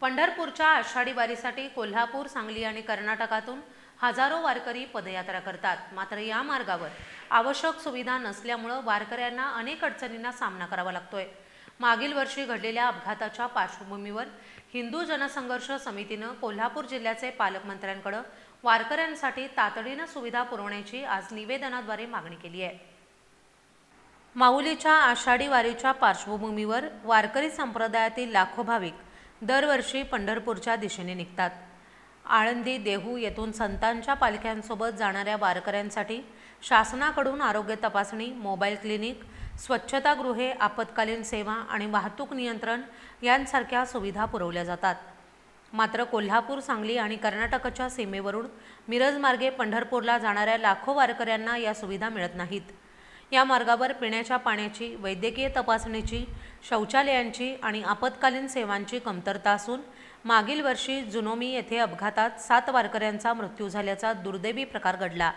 पंढरपूरच्या आषाढी वारीसाठी कोल्हापूर, सांगली आणि कर्नाटकातून हजारो वारकरी पदयात्रा करतात। मात्र या मार्गावर आवश्यक सुविधा नसल्यामुळे वारकऱ्यांना अनेक अडचणींना सामना करावा लागतोय। मागील वर्षी घडलेल्या अपघाताच्या पार्श्वभूमीवर हिंदू जनसंघर्ष समितीने कोल्हापूर जिल्ह्याचे पालकमंत्र्यांकडे वारकऱ्यांसाठी तातडीने सुविधा पुरवण्याची आज निवेदनाद्वारे मागणी केली आहे। माऊलीच्या आषाढी वारीच्या पार्श्वभूमीवर वारकरी संप्रदायातील लाखो भाविक दरवर्षी पंढरपूरच्या दिशेने निघतात। आळंदी, देहू येथून संतांच्या पालख्यांसोबत जाणाऱ्या वारकऱ्यांसाठी शासनाकडून आरोग्य तपासणी, मोबाईल क्लिनिक, स्वच्छतागृहे, आपत्कालीन सेवा आणि वाहतूक नियंत्रण यांसारख्या सुविधा पुरवल्या जातात। मात्र कोल्हापूर, सांगली आणि कर्नाटकच्या सीमेवरून मिरज मार्गे पंढरपूरला जाणाऱ्या लाखो वारकऱ्यांना या सुविधा मिळत नाहीत। या मार्गावर पिण्याच्या पाण्याची, वैद्यकीय तपासणीची, शौचालयांची आणि आपत्कालीन सेवांची कमतरता असून मागील वर्षी जुनोमी येथे अपघातात 7 वारकऱ्यांचा मृत्यू झाल्याचा दुर्दैवी प्रकार घडला।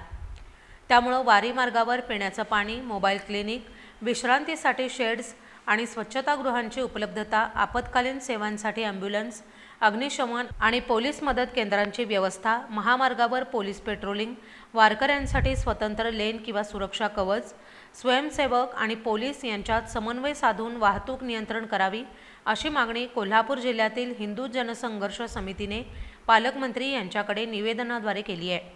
त्यामुळे वारी मार्गावर पिण्याचं पाणी, मोबाईल क्लिनिक, विश्रांतीसाठी शेड्स आणि स्वच्छतागृहांची उपलब्धता, आपत्कालीन सेवांसाठी ॲम्ब्युलन्स, अग्निशमन आणि पोलीस मदत केंद्रांची व्यवस्था, महामार्गावर पोलीस पेट्रोलिंग, वारकऱ्यांसाठी स्वतंत्र लेन किंवा सुरक्षा कवच, स्वयंसेवक आणि पोलीस यांच्यात समन्वय साधून वाहतूक नियंत्रण करावी, अशी मागणी कोल्हापूर जिल्ह्यातील हिंदू जनसंघर्ष समितीने पालकमंत्री यांच्याकडे निवेदनाद्वारे केली आहे।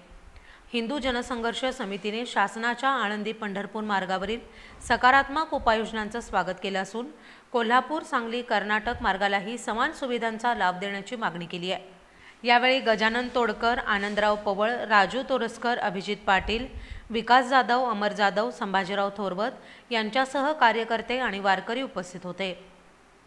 हिंदू जनसंघर्ष समितीने शासनाच्या आळंदी पंढरपूर मार्गावरील सकारात्मक उपाययोजनांचं स्वागत केलं असून कोल्हापूर, सांगली, कर्नाटक मार्गालाही समान सुविधांचा लाभ देण्याची मागणी केली आहे। यावेळी गजानन तोडकर, आनंदराव पवळ, राजू तोरसकर, अभिजित पाटील, विकास जाधव, अमर जाधव, संभाजीराव थोरवत यांच्यासह कार्यकर्ते आणि वारकरी उपस्थित होते।